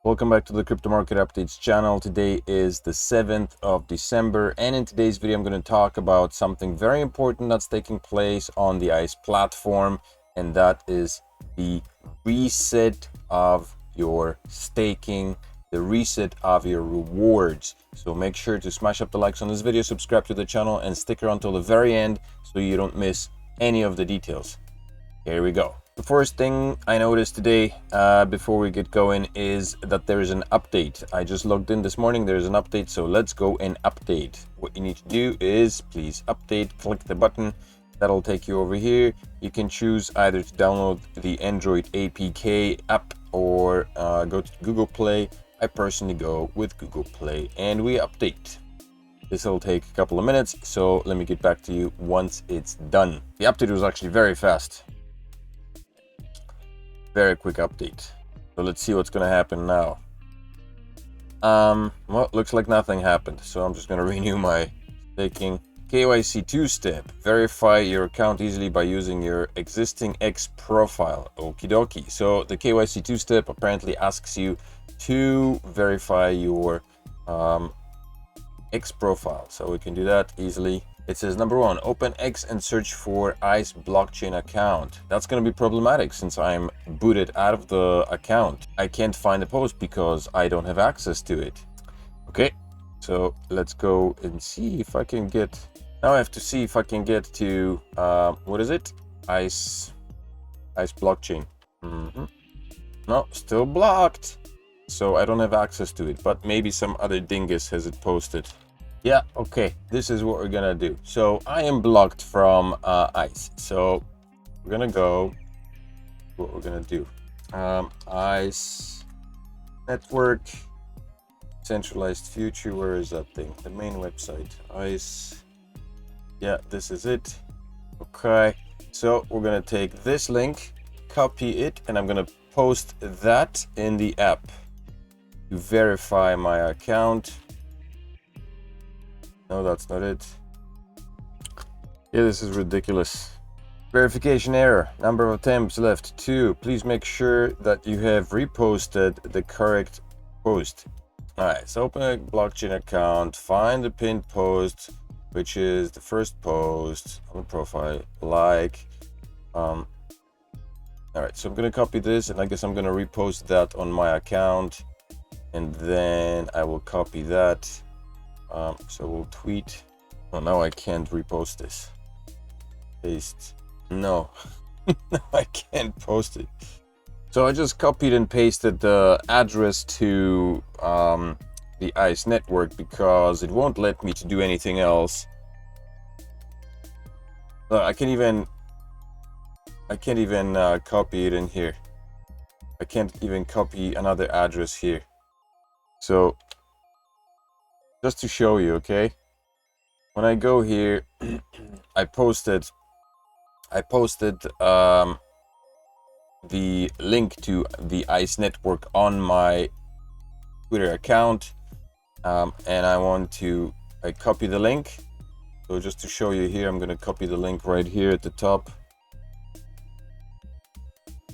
Welcome back to the Crypto Market Updates channel. Today is the 7th of December, and in today's video I'm going to talk about something very important that's taking place on the ICE platform, and that is the reset of your staking, the reset of your rewards. So make sure to smash up the likes on this video, subscribe to the channel, and stick around till the very end so you don't miss any of the details. Here we go. The first thing I noticed today before we get going is that there is an update. I just logged in this morning, there's an update, so let's go and update. What you need to do is please update, click the button, that'll take you over here. You can choose either to download the Android APK app or go to Google Play. I personally go with Google Play and we update. This will take a couple of minutes, so let me get back to you once it's done. The update was actually very fast. Very quick update. So let's see what's going to happen now. Well, looks like nothing happened, so I'm just going to renew my staking. KYC 2-step. Verify your account easily by using your existing X profile. Okie dokie. So the KYC 2-step apparently asks you to verify your X profile. So we can do that easily. It says number 1, open X and search for ICE blockchain account. That's going to be problematic since I'm booted out of the account. I can't find the post because I don't have access to it. Okay, so let's go and see if I can get... Now I have to see if I can get to, what is it? ICE blockchain. No, still blocked. So I don't have access to it, but maybe some other dingus has it posted. Yeah, okay, this is what we're gonna do. So I am blocked from ICE. So we're gonna go, what we're gonna do. ICE network, centralized future, where is that thing? The main website, ICE. Yeah, this is it. Okay, so we're gonna take this link, copy it, and I'm gonna post that in the app to verify my account. No, that's not it. Yeah, this is ridiculous. Verification error. Number of attempts left 2. Please make sure that you have reposted the correct post. Alright, so open a blockchain account, find the pinned post, which is the first post on the profile, like. Alright, so I'm gonna copy this and I guess I'm gonna repost that on my account, and then I will copy that. So we'll tweet. Oh, now I can't repost this. Paste. No. No, I can't post it. So I just copied and pasted the address to the ICE network because it won't let me to do anything else. I can't even copy it in here. I can't even copy another address here. So just to show you, okay, when I go here, I posted the link to the ICE network on my Twitter account, and I copy the link. So just to show you here, I'm going to copy the link right here at the top.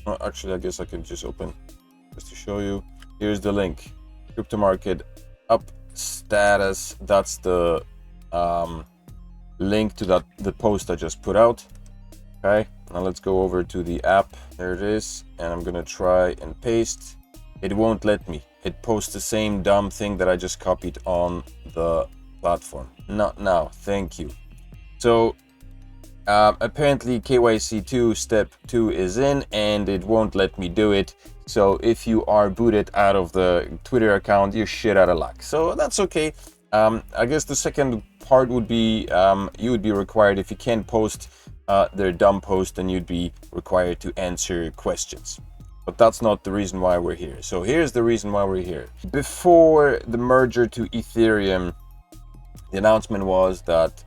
Well, actually, I guess I can just open just to show you. Here's the link. Crypto Market Up status. That's the link to the post I just put out. Okay, now let's go over to the app. There it is, and I'm gonna try and paste. It won't let me. It posts the same dumb thing that I just copied on the platform. Not now, thank you. So apparently KYC 2 step 2 is in and it won't let me do it. So if you are booted out of the Twitter account, you're shit out of luck. So that's okay. I guess the second part would be you would be required, if you can't post their dumb post, then you'd be required to answer questions. But that's not the reason why we're here. So here's the reason why we're here. Before the merger to Ethereum, the announcement was that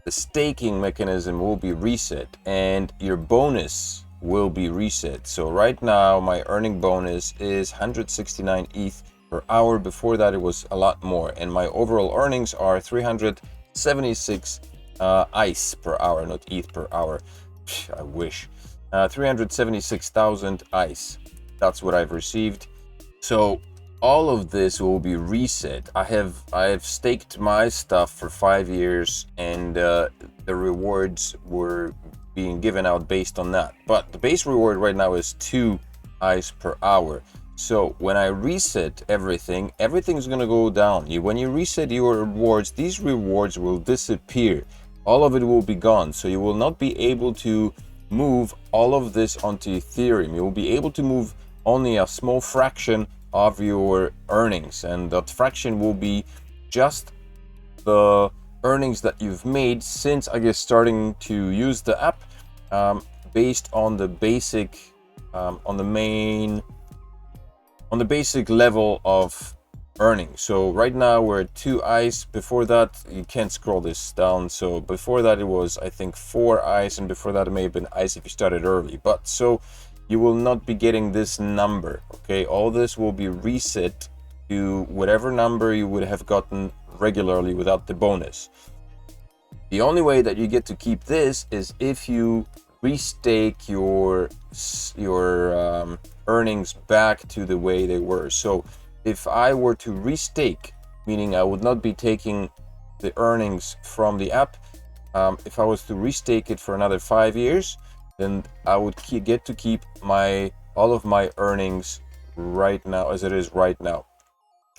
the staking mechanism will be reset and your bonus will be reset. So right now my earning bonus is 169 ETH per hour. Before that it was a lot more, and my overall earnings are 376 ICE per hour, not ETH per hour. I wish. 376,000 ICE. That's what I've received. So all of this will be reset. I have staked my stuff for 5 years, and the rewards were being given out based on that. But the base reward right now is 2 ICE per hour. So when I reset everything, everything's gonna go down. When you reset your rewards, these rewards will disappear. All of it will be gone. So you will not be able to move all of this onto Ethereum. You will be able to move only a small fraction of your earnings, and that fraction will be just the earnings that you've made since, I guess, starting to use the app, based on the basic on the basic level of earnings. So right now we're at 2 ICE. Before that, you can't scroll this down, so before that it was, I think, 4 ICE, and before that it may have been ICE if you started early. But so you will not be getting this number, okay? All this will be reset to whatever number you would have gotten regularly without the bonus. The only way that you get to keep this is if you restake your earnings back to the way they were. So if I were to restake, meaning I would not be taking the earnings from the app, if I was to restake it for another 5 years, then I would get to keep all of my earnings right now as it is right now.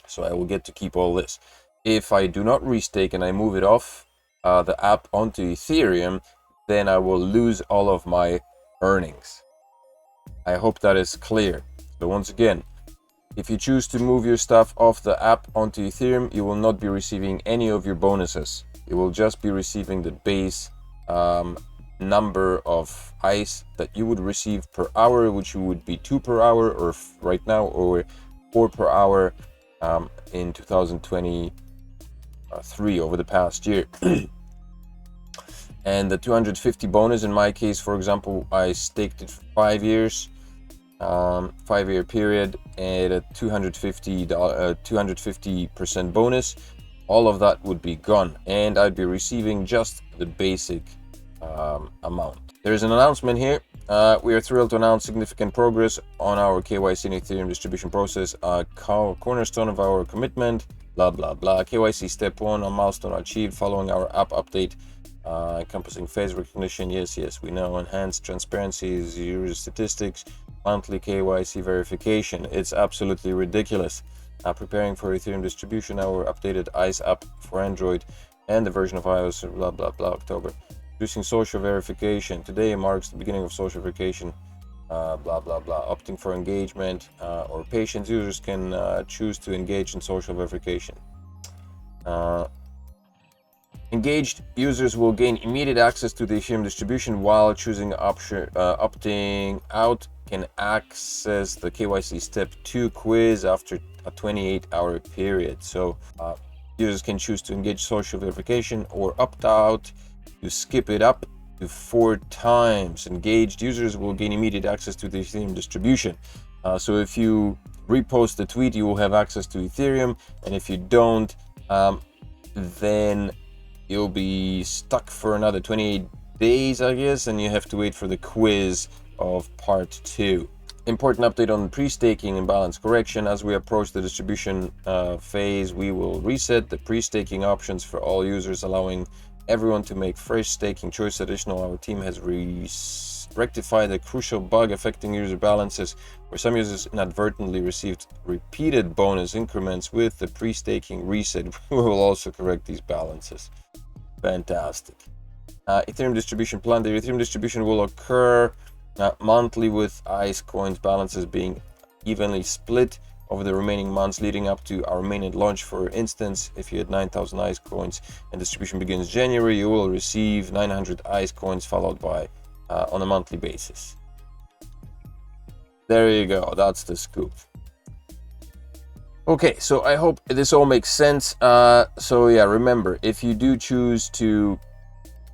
So I will get to keep all this. If I do not restake and I move it off the app onto Ethereum, then I will lose all of my earnings. I hope that is clear. So once again, if you choose to move your stuff off the app onto Ethereum, you will not be receiving any of your bonuses. You will just be receiving the base number of ICE that you would receive per hour, which would be 2 per hour, or right now, or 4 per hour in 2023 over the past year. And the 250 bonus, in my case, for example, I staked it for 5 years, 5-year period, and a 250% bonus. All of that would be gone, and I'd be receiving just the basic amount. There's an announcement here. We are thrilled to announce significant progress on our KYC and Ethereum distribution process, a cornerstone of our commitment, blah blah blah. KYC step 1, a milestone achieved following our app update, encompassing face recognition. Yes, we know. Enhanced transparency, user statistics, monthly KYC verification. It's absolutely ridiculous. Preparing for Ethereum distribution, our updated ICE app for Android and the version of iOS, blah blah blah, October. Introducing social verification. Today marks the beginning of social verification, blah blah blah. Opting for engagement or patience, users can choose to engage in social verification. Engaged users will gain immediate access to the Ethereum distribution, while choosing opting out can access the KYC step 2 quiz after a 28-hour period. So users can choose to engage social verification or opt out to skip it up to 4 times. Engaged users will gain immediate access to the Ethereum distribution. So if you repost the tweet, you will have access to Ethereum, and if you don't, then you'll be stuck for another 28 days, I guess, and you have to wait for the quiz of part 2. Important update on pre-staking and balance correction. As we approach the distribution phase, we will reset the pre-staking options for all users, allowing everyone to make fresh staking choice. Additional, our team has rectified a crucial bug affecting user balances, where some users inadvertently received repeated bonus increments. With the pre-staking reset, we will also correct these balances. Fantastic. Ethereum distribution plan. The Ethereum distribution will occur monthly, with ICE coins balances being evenly split over the remaining months leading up to our mainnet launch. For instance, if you had 9,000 ICE coins and distribution begins January, you will receive 900 ICE coins, followed by on a monthly basis. There you go. That's the scoop. Okay, so I hope this all makes sense. So yeah, remember, if you do choose to,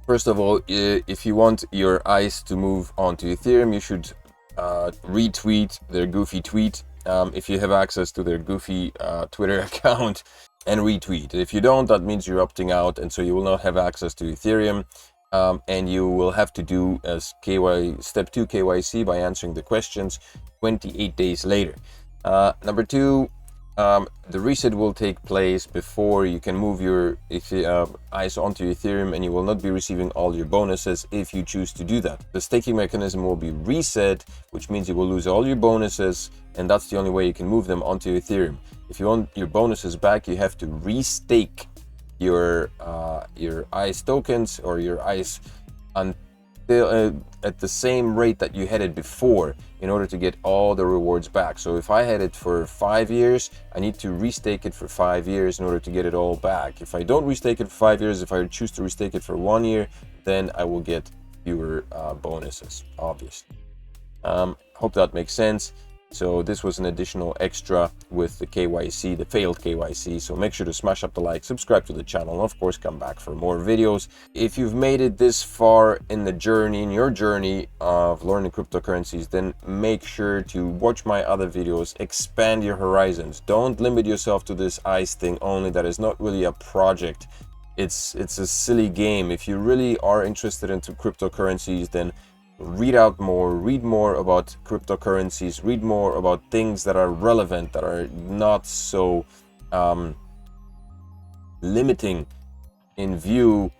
first of all, if you want your ICE to move onto Ethereum, you should retweet their goofy tweet if you have access to their goofy Twitter account, and retweet. If you don't, that means you're opting out, and so you will not have access to Ethereum, and you will have to do as step 2 KYC by answering the questions 28 days later. Number two, the reset will take place before you can move your ICE onto Ethereum, and you will not be receiving all your bonuses if you choose to do that. The staking mechanism will be reset, which means you will lose all your bonuses, and that's the only way you can move them onto Ethereum. If you want your bonuses back, you have to restake your ICE tokens or your ICE at the same rate that you had it before in order to get all the rewards back. So if I had it for 5 years, I need to restake it for 5 years in order to get it all back. If I don't restake it for 5 years, if I choose to restake it for 1 year, then I will get fewer bonuses, obviously. Hope that makes sense. So this was an additional extra with the KYC, the failed KYC. So make sure to smash up the like, subscribe to the channel, and of course come back for more videos. If you've made it this far in the journey, in your journey of learning cryptocurrencies, then make sure to watch my other videos, expand your horizons. Don't limit yourself to this ICE thing only. That is not really a project. It's a silly game. If you really are interested into cryptocurrencies, then read more about cryptocurrencies, read more about things that are relevant, that are not so limiting in view,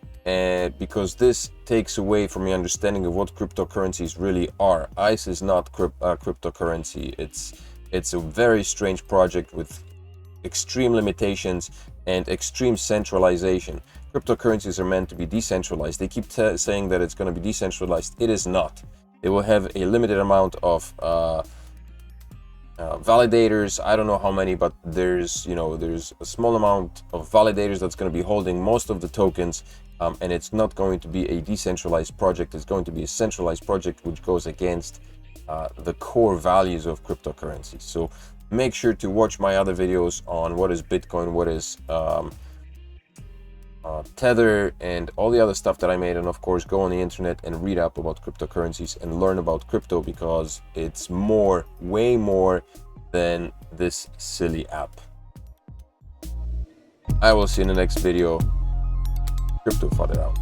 because this takes away from the understanding of what cryptocurrencies really are. ICE is not cryptocurrency. It's a very strange project with extreme limitations and extreme centralization. Cryptocurrencies are meant to be decentralized. They keep saying that it's going to be decentralized. It is not. They will have a limited amount of validators. I don't know how many, but there's a small amount of validators that's going to be holding most of the tokens, and it's not going to be a decentralized project. It's going to be a centralized project, which goes against the core values of cryptocurrencies. So make sure to watch my other videos on what is Bitcoin, what is Tether, and all the other stuff that I made. And of course, go on the internet and read up about cryptocurrencies and learn about crypto, because it's more, way more than this silly app. I will see you in the next video. Crypto Father out.